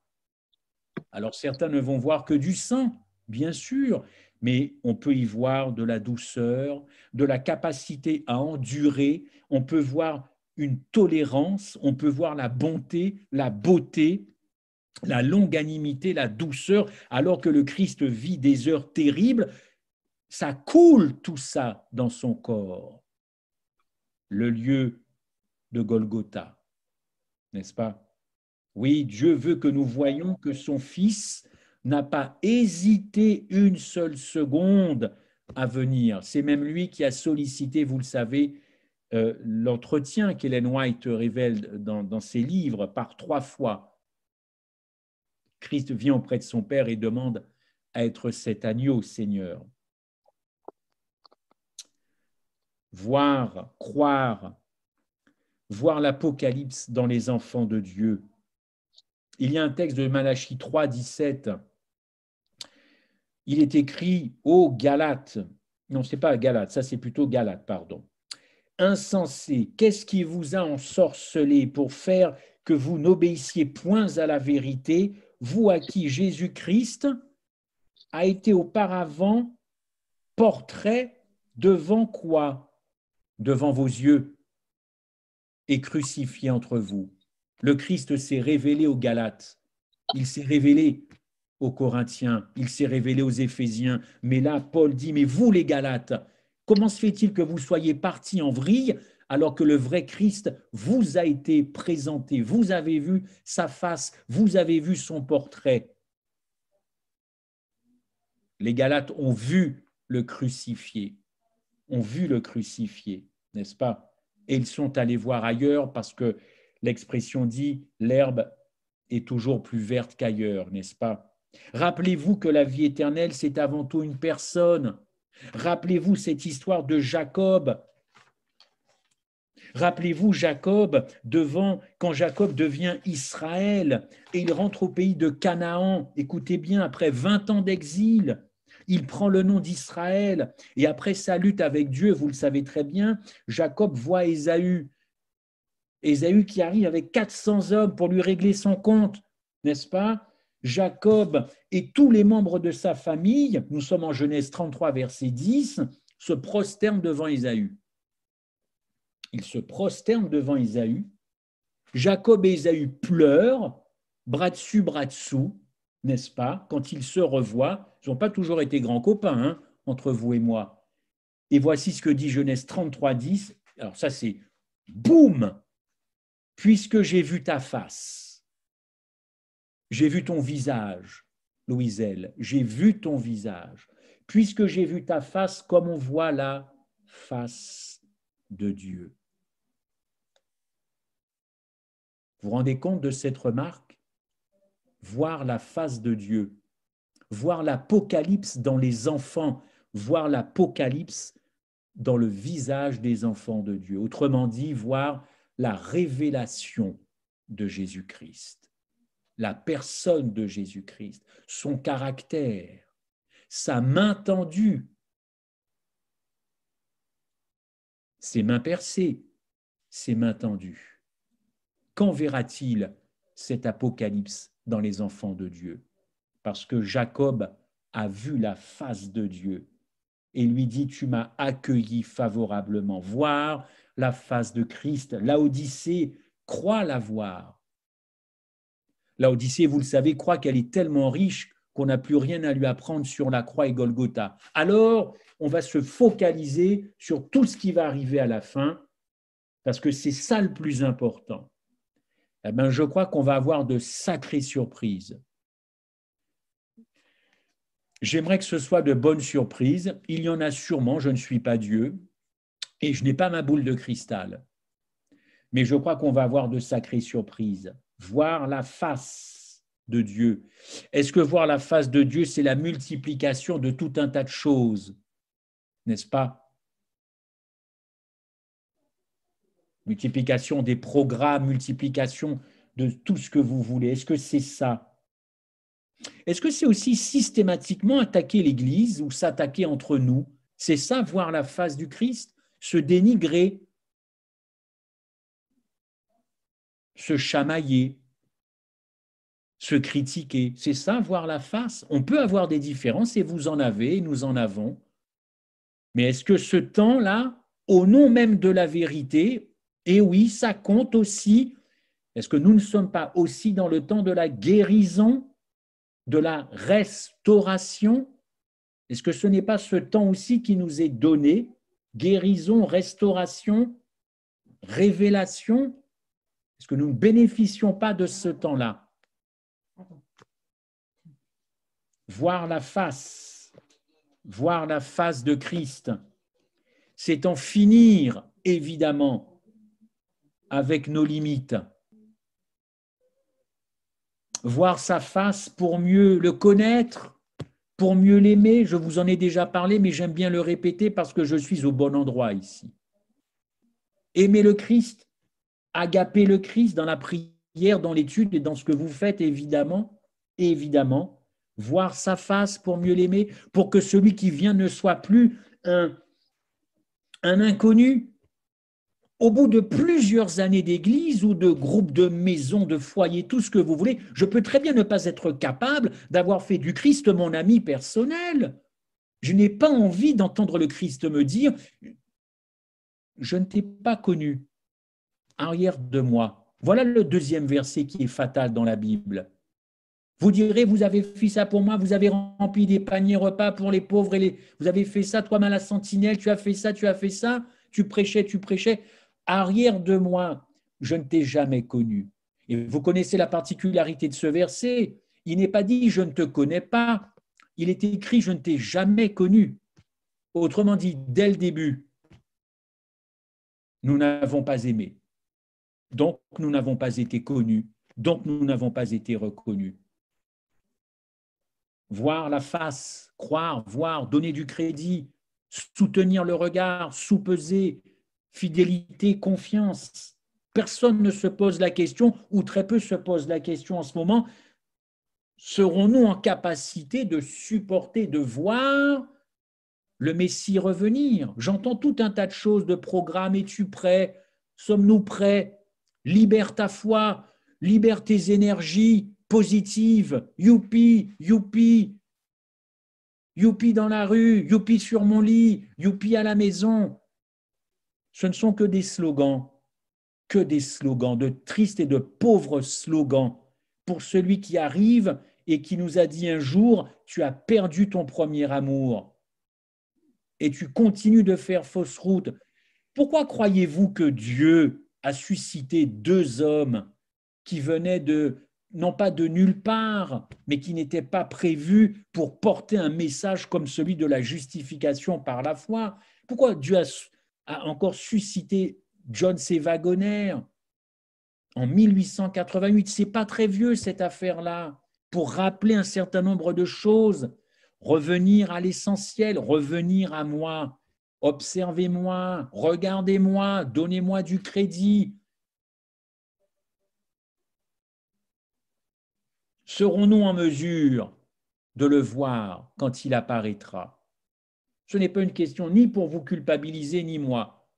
Alors certains ne vont voir que du sang, bien sûr, mais on peut y voir de la douceur, de la capacité à endurer, on peut voir une tolérance, on peut voir la bonté, la beauté, la longanimité, la douceur, alors que le Christ vit des heures terribles, ça coule tout ça dans son corps. Le lieu de Golgotha, n'est-ce pas? Oui, Dieu veut que nous voyions que son Fils n'a pas hésité une seule seconde à venir. C'est même lui qui a sollicité, vous le savez, l'entretien qu'Ellen White révèle dans ses livres par 3 fois. Christ vient auprès de son Père et demande à être cet agneau, Seigneur. Voir, croire, voir l'Apocalypse dans les enfants de Dieu. Il y a un texte de Malachie 3, 17. Il est écrit « Ô Galates, Non, ce n'est pas Galate, ça c'est plutôt Galate, pardon. Insensé, qu'est-ce qui vous a ensorcelé pour faire que vous n'obéissiez point à la vérité, vous à qui Jésus-Christ a été auparavant portrait devant quoi? Devant vos yeux et crucifié entre vous. Le Christ s'est révélé aux Galates, il s'est révélé aux Corinthiens, il s'est révélé aux Éphésiens. Mais là, Paul dit, mais vous les Galates, comment se fait-il que vous soyez partis en vrille alors que le vrai Christ vous a été présenté, vous avez vu sa face, vous avez vu son portrait? Les Galates ont vu le crucifié, n'est-ce pas? Et ils sont allés voir ailleurs parce que l'expression dit l'herbe est toujours plus verte qu'ailleurs, n'est-ce pas? Rappelez-vous que la vie éternelle, c'est avant tout une personne. Rappelez-vous cette histoire de Jacob. Rappelez-vous Jacob quand Jacob devient Israël et il rentre au pays de Canaan. Écoutez bien, après 20 ans d'exil, il prend le nom d'Israël et après sa lutte avec Dieu, vous le savez très bien, Jacob voit Ésaü. Ésaü qui arrive avec 400 hommes pour lui régler son compte, n'est-ce pas? Jacob et tous les membres de sa famille, nous sommes en Genèse 33, verset 10, se prosternent devant Ésaü. Ils se prosternent devant Ésaü. Jacob et Ésaü pleurent, bras dessus, bras dessous, n'est-ce pas? Quand ils se revoient, ils n'ont pas toujours été grands copains, hein, entre vous et moi. Et voici ce que dit Genèse 33, 10. Alors ça, c'est boum! Puisque j'ai vu ta face, j'ai vu ton visage, Louiselle, j'ai vu ton visage, puisque j'ai vu ta face comme on voit la face de Dieu. Vous vous rendez compte de cette remarque? Voir la face de Dieu, voir l'Apocalypse dans les enfants, voir l'Apocalypse dans le visage des enfants de Dieu. Autrement dit, voir la révélation de Jésus-Christ, la personne de Jésus-Christ, son caractère, sa main tendue, ses mains percées, ses mains tendues. Quand verra-t-il cet apocalypse dans les enfants de Dieu? Parce que Jacob a vu la face de Dieu et lui dit, tu m'as accueilli favorablement. Voir la face de Christ, Laodicée croit la voir. Laodicée, vous le savez, croit qu'elle est tellement riche qu'on n'a plus rien à lui apprendre sur la croix et Golgotha. Alors, on va se focaliser sur tout ce qui va arriver à la fin, parce que c'est ça le plus important. Eh bien, je crois qu'on va avoir de sacrées surprises. J'aimerais que ce soit de bonnes surprises. Il y en a sûrement, je ne suis pas Dieu, et je n'ai pas ma boule de cristal. Mais je crois qu'on va avoir de sacrées surprises. Voir la face de Dieu. Est-ce que voir la face de Dieu, c'est la multiplication de tout un tas de choses, n'est-ce pas? Multiplication des programmes, multiplication de tout ce que vous voulez. Est-ce que c'est ça? Est-ce que c'est aussi systématiquement attaquer l'Église ou s'attaquer entre nous? C'est ça, voir la face du Christ? Se dénigrer, se chamailler, se critiquer. C'est ça, voir la face? On peut avoir des différences et vous en avez, et nous en avons. Mais est-ce que ce temps-là, au nom même de la vérité, et oui, ça compte aussi, est-ce que nous ne sommes pas aussi dans le temps de la guérison, de la restauration? Est-ce que ce n'est pas ce temps aussi qui nous est donné? Guérison, restauration, révélation? Est-ce que nous ne bénéficions pas de ce temps-là? Voir la face de Christ, c'est en finir, évidemment, avec nos limites. Voir sa face pour mieux le connaître, pour mieux l'aimer. Je vous en ai déjà parlé, mais j'aime bien le répéter parce que je suis au bon endroit ici. Aimer le Christ, agaper le Christ dans la prière, dans l'étude et dans ce que vous faites, évidemment, évidemment. Voir sa face pour mieux l'aimer, pour que celui qui vient ne soit plus un inconnu, au bout de plusieurs années d'église ou de groupes de maisons, de foyers, tout ce que vous voulez, je peux très bien ne pas être capable d'avoir fait du Christ mon ami personnel. Je n'ai pas envie d'entendre le Christ me dire « Je ne t'ai pas connu, arrière de moi ». Voilà le deuxième verset qui est fatal dans la Bible. Vous direz, vous avez fait ça pour moi, vous avez rempli des paniers repas pour les pauvres, vous avez fait ça, toi, la sentinelle, tu as fait ça, tu prêchais. Arrière de moi, je ne t'ai jamais connu. Et vous connaissez la particularité de ce verset. Il n'est pas dit, je ne te connais pas. Il est écrit, je ne t'ai jamais connu. Autrement dit, dès le début, nous n'avons pas aimé. Donc, nous n'avons pas été connus. Donc, nous n'avons pas été reconnus. Voir la face, croire, voir, donner du crédit, soutenir le regard, sous-peser, fidélité, confiance. Personne ne se pose la question, ou très peu se pose la question en ce moment, serons-nous en capacité de supporter, de voir le Messie revenir? J'entends tout un tas de choses de programmes. Es-tu prêt? Sommes-nous prêts? Libère ta foi, libère tes énergies positives. Youpi, youpi, youpi dans la rue, youpi sur mon lit, youpi à la maison. Ce ne sont que des slogans, de tristes et de pauvres slogans pour celui qui arrive et qui nous a dit un jour, tu as perdu ton premier amour et tu continues de faire fausse route. Pourquoi croyez-vous que Dieu a suscité deux hommes qui venaient non pas de nulle part, mais qui n'étaient pas prévus pour porter un message comme celui de la justification par la foi? Pourquoi Dieu a encore suscité John C. Wagoner en 1888? C'est pas très vieux cette affaire-là, pour rappeler un certain nombre de choses, revenir à l'essentiel, revenir à moi. Observez-moi, regardez-moi, donnez-moi du crédit. Serons-nous en mesure de le voir quand il apparaîtra? Ce n'est pas une question ni pour vous culpabiliser, ni moi.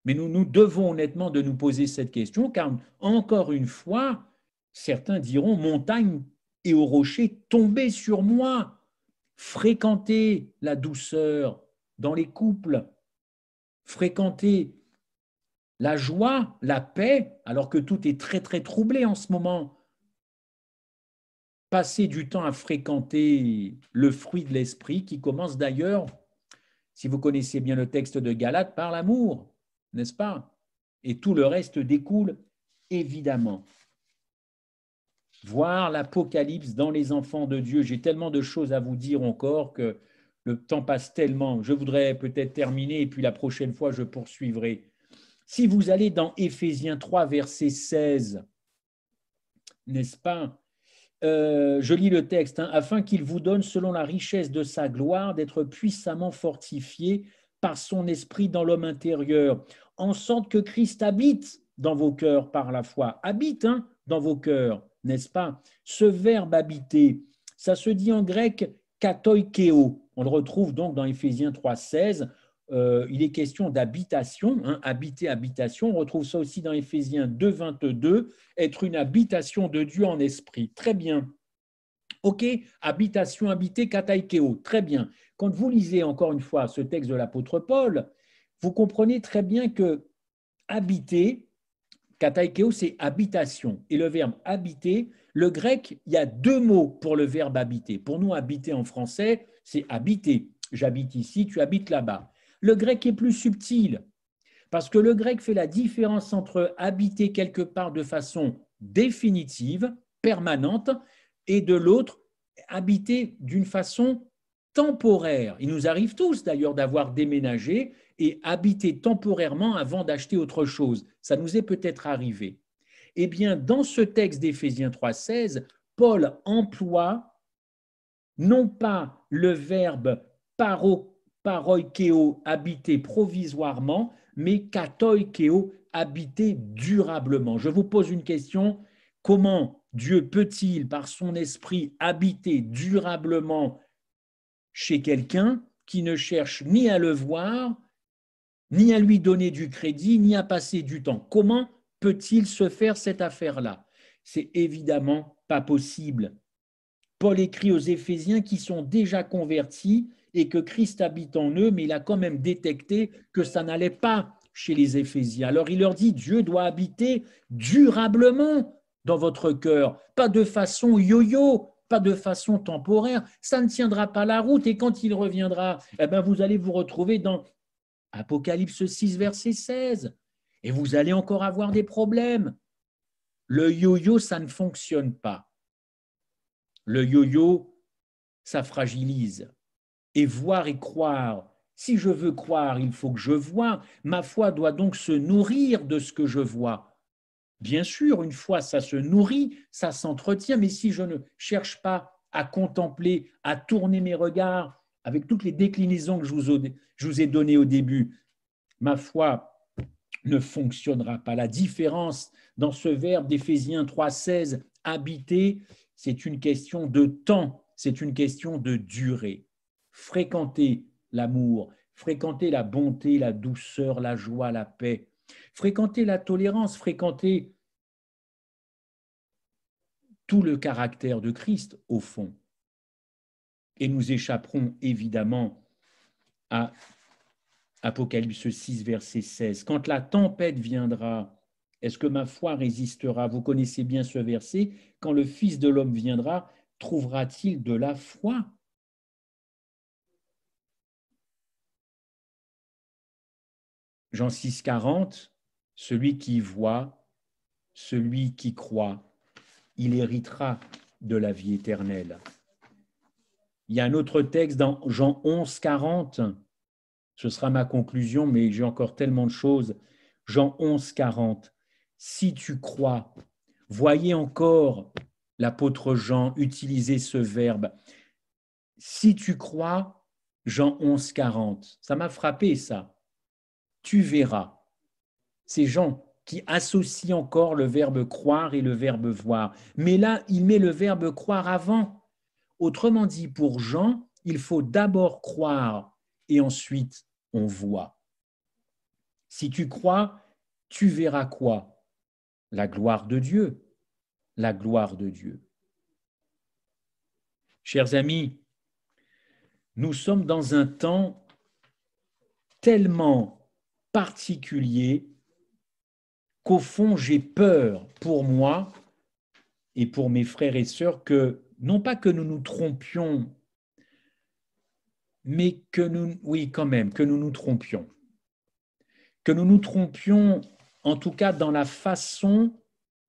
Mais nous devons honnêtement de nous poser cette question, car encore une fois, certains diront, montagne et aux rochers, tombez sur moi, fréquentez la douceur dans les couples, fréquentez la joie, la paix, alors que tout est très très troublé en ce moment. Passez du temps à fréquenter le fruit de l'esprit qui commence d'ailleurs, si vous connaissez bien le texte de Galates, par l'amour, n'est-ce pas? Et tout le reste découle évidemment. Voir l'Apocalypse dans les enfants de Dieu, j'ai tellement de choses à vous dire encore que le temps passe tellement. Je voudrais peut-être terminer et puis la prochaine fois je poursuivrai. Si vous allez dans Éphésiens 3, verset 16, n'est-ce pas? Je lis le texte, hein, afin qu'il vous donne, selon la richesse de sa gloire, d'être puissamment fortifié par son esprit dans l'homme intérieur, en sorte que Christ habite dans vos cœurs par la foi. Habite dans vos cœurs, n'est-ce pas? Ce verbe habiter, ça se dit en grec katoikeo. On le retrouve donc dans Éphésiens 3,16. Il est question d'habitation, habiter, habitation. On retrouve ça aussi dans Éphésiens 2,22, être une habitation de Dieu en esprit. Très bien. Ok, habitation, habiter, kataikeo. Très bien. Quand vous lisez encore une fois ce texte de l'apôtre Paul, vous comprenez très bien que habiter, kataikeo, c'est habitation. Et le verbe habiter, le grec, il y a deux mots pour le verbe habiter. Pour nous, habiter en français, c'est habiter. J'habite ici, tu habites là-bas. Le grec est plus subtil, parce que le grec fait la différence entre habiter quelque part de façon définitive, permanente, et de l'autre, habiter d'une façon temporaire. Il nous arrive tous d'ailleurs d'avoir déménagé et habité temporairement avant d'acheter autre chose. Ça nous est peut-être arrivé. Eh bien, dans ce texte d'Éphésiens 3,16, Paul emploie non pas le verbe paroikeo, habiter provisoirement, mais katoikeo, habiter durablement. Je vous pose une question, comment Dieu peut-il, par son esprit, habiter durablement chez quelqu'un qui ne cherche ni à le voir, ni à lui donner du crédit, ni à passer du temps. Comment peut-il se faire cette affaire-là? C'est évidemment pas possible. Paul écrit aux Éphésiens qui sont déjà convertis et que Christ habite en eux, mais il a quand même détecté que ça n'allait pas chez les Éphésiens. Alors il leur dit, Dieu doit habiter durablement dans votre cœur, pas de façon yo-yo, pas de façon temporaire. Ça ne tiendra pas la route et quand il reviendra, eh ben vous allez vous retrouver dans Apocalypse 6, verset 16 et vous allez encore avoir des problèmes. Le yo-yo, ça ne fonctionne pas. Le yo-yo, ça fragilise. Et voir et croire. Si je veux croire, il faut que je voie. Ma foi doit donc se nourrir de ce que je vois. Bien sûr, une foi, ça se nourrit, ça s'entretient, mais si je ne cherche pas à contempler, à tourner mes regards avec toutes les déclinaisons que je vous ai données au début, ma foi ne fonctionnera pas. La différence dans ce verbe d'Éphésiens 3,16, habiter, c'est une question de temps, c'est une question de durée. Fréquenter l'amour, fréquenter la bonté, la douceur, la joie, la paix, fréquenter la tolérance, fréquenter tout le caractère de Christ au fond. Et nous échapperons évidemment à Apocalypse 6, verset 16. Quand la tempête viendra, est-ce que ma foi résistera? Vous connaissez bien ce verset. Quand le Fils de l'homme viendra, trouvera-t-il de la foi? Jean 6, 40, celui qui voit, celui qui croit, il héritera de la vie éternelle. Il y a un autre texte dans Jean 11, 40, ce sera ma conclusion, mais j'ai encore tellement de choses. Jean 11, 40, si tu crois, voyez encore l'apôtre Jean utiliser ce verbe. Si tu crois, Jean 11, 40, ça m'a frappé ça. Tu verras. C'est Jean qui associe encore le verbe croire et le verbe voir. Mais là, il met le verbe croire avant. Autrement dit, pour Jean, il faut d'abord croire et ensuite on voit. Si tu crois, tu verras quoi? La gloire de Dieu. La gloire de Dieu. Chers amis, nous sommes dans un temps tellement particulier qu'au fond, j'ai peur pour moi et pour mes frères et sœurs que, non pas que nous nous trompions, mais que nous, oui, quand même, que nous nous trompions. Que nous nous trompions, en tout cas, dans la façon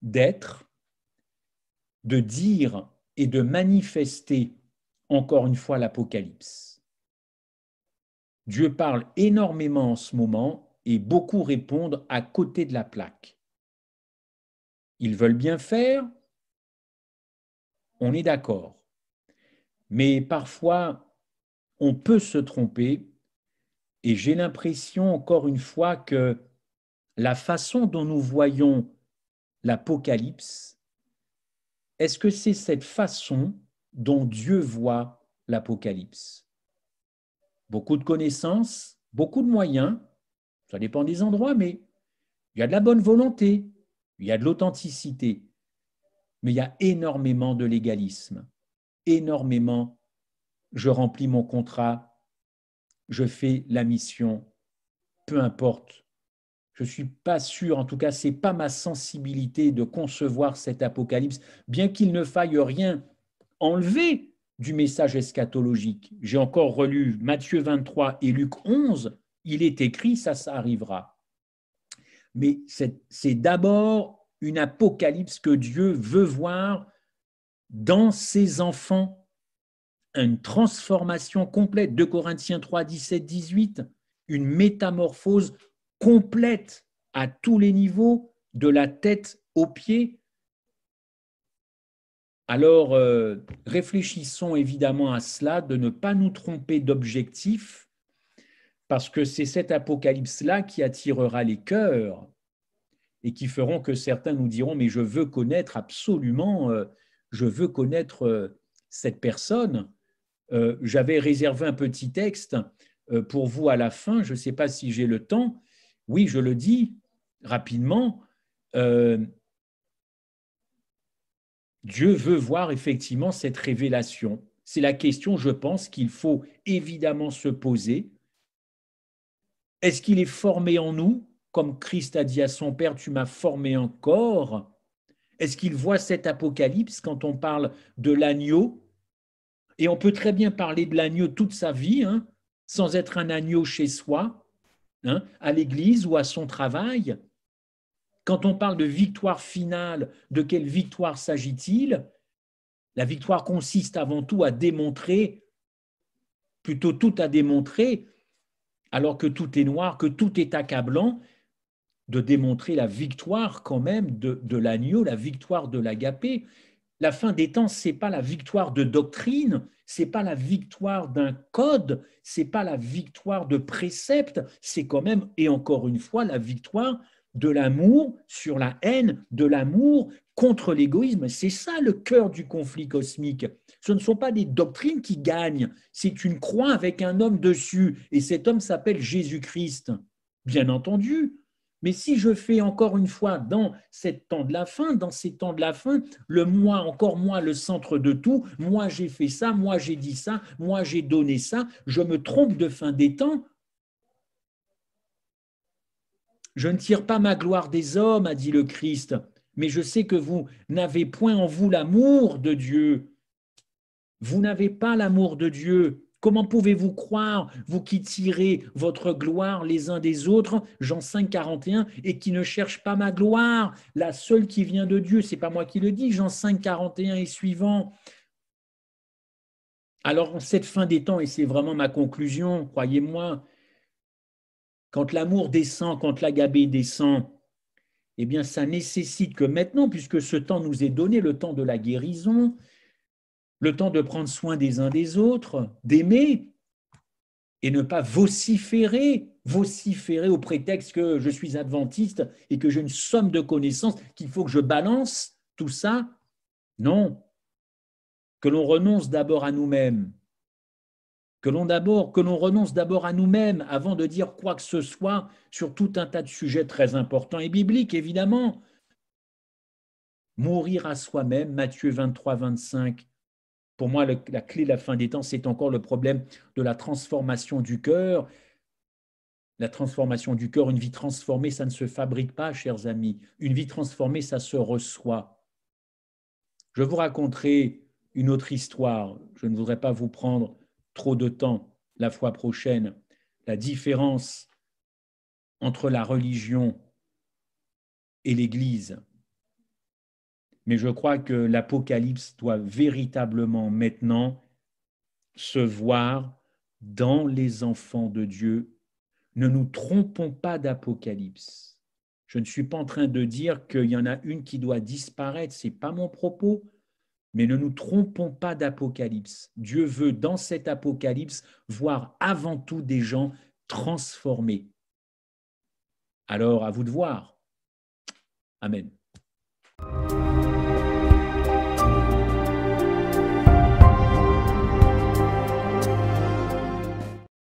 d'être, de dire et de manifester, encore une fois, l'Apocalypse. Dieu parle énormément en ce moment et beaucoup répondent à côté de la plaque. Ils veulent bien faire, on est d'accord. Mais parfois, on peut se tromper et j'ai l'impression, encore une fois, que la façon dont nous voyons l'Apocalypse, est-ce que c'est cette façon dont Dieu voit l'Apocalypse? Beaucoup de connaissances, beaucoup de moyens, ça dépend des endroits, mais il y a de la bonne volonté, il y a de l'authenticité, mais il y a énormément de légalisme, énormément. Je remplis mon contrat, je fais la mission, peu importe. Je ne suis pas sûr, en tout cas, ce n'est pas ma sensibilité de concevoir cet apocalypse, bien qu'il ne faille rien enlever du message eschatologique. J'ai encore relu Matthieu 23 et Luc 11, il est écrit, ça arrivera. Mais c'est d'abord une apocalypse que Dieu veut voir dans ses enfants, une transformation complète. 2 Corinthiens 3, 17, 18, une métamorphose complète à tous les niveaux, de la tête aux pieds. Alors, réfléchissons évidemment à cela, de ne pas nous tromper d'objectif, parce que c'est cet apocalypse-là qui attirera les cœurs et qui feront que certains nous diront « mais je veux connaître absolument, je veux connaître cette personne ». j'avais réservé un petit texte pour vous à la fin. Je ne sais pas si j'ai le temps. Oui, je le dis rapidement. Dieu veut voir effectivement cette révélation. C'est la question, je pense, qu'il faut évidemment se poser. Est-ce qu'il est formé en nous, comme Christ a dit à son Père, tu m'as formé encore? Est-ce qu'il voit cet apocalypse quand on parle de l'agneau? Et on peut très bien parler de l'agneau toute sa vie, hein, sans être un agneau chez soi, hein, à l'église ou à son travail. Quand on parle de victoire finale, de quelle victoire s'agit-il? La victoire consiste avant tout à démontrer, plutôt tout à démontrer, alors que tout est noir, que tout est accablant, de démontrer la victoire quand même de l'agneau, la victoire de l'agapé. La fin des temps, ce n'est pas la victoire de doctrine, ce n'est pas la victoire d'un code, ce n'est pas la victoire de préceptes, c'est quand même, et encore une fois, la victoire de l'amour sur la haine, de l'amour contre l'égoïsme. C'est ça le cœur du conflit cosmique. Ce ne sont pas des doctrines qui gagnent, c'est une croix avec un homme dessus, et cet homme s'appelle Jésus-Christ. Bien entendu, mais si je fais encore une fois dans ces temps de la fin, le moi, encore moi, le centre de tout, moi j'ai fait ça, moi j'ai dit ça, moi j'ai donné ça, je me trompe de fin des temps. Je ne tire pas ma gloire des hommes, a dit le Christ, mais je sais que vous n'avez point en vous l'amour de Dieu. Vous n'avez pas l'amour de Dieu. Comment pouvez-vous croire, vous qui tirez votre gloire les uns des autres, Jean 5, 41, et qui ne cherche pas ma gloire, la seule qui vient de Dieu, c'est pas moi qui le dis, Jean 5, 41 et suivant. Alors, en cette fin des temps, et c'est vraiment ma conclusion, croyez-moi, quand l'amour descend, quand l'agapé descend, eh bien, ça nécessite que maintenant, puisque ce temps nous est donné, le temps de la guérison, le temps de prendre soin des uns des autres, d'aimer, et ne pas vociférer au prétexte que je suis adventiste et que j'ai une somme de connaissances, qu'il faut que je balance tout ça. Non, que l'on renonce d'abord à nous-mêmes, que l'on renonce d'abord à nous-mêmes avant de dire quoi que ce soit sur tout un tas de sujets très importants et bibliques, évidemment. Mourir à soi-même, Matthieu 23, 25. Pour moi, la clé de la fin des temps, c'est encore le problème de la transformation du cœur. La transformation du cœur, une vie transformée, ça ne se fabrique pas, chers amis. Une vie transformée, ça se reçoit. Je vous raconterai une autre histoire. Je ne voudrais pas vous prendre trop de temps la fois prochaine. La différence entre la religion et l'Église. Mais je crois que l'Apocalypse doit véritablement maintenant se voir dans les enfants de Dieu. Ne nous trompons pas d'Apocalypse. Je ne suis pas en train de dire qu'il y en a une qui doit disparaître, ce n'est pas mon propos, mais ne nous trompons pas d'Apocalypse. Dieu veut dans cet Apocalypse voir avant tout des gens transformés. Alors, à vous de voir. Amen.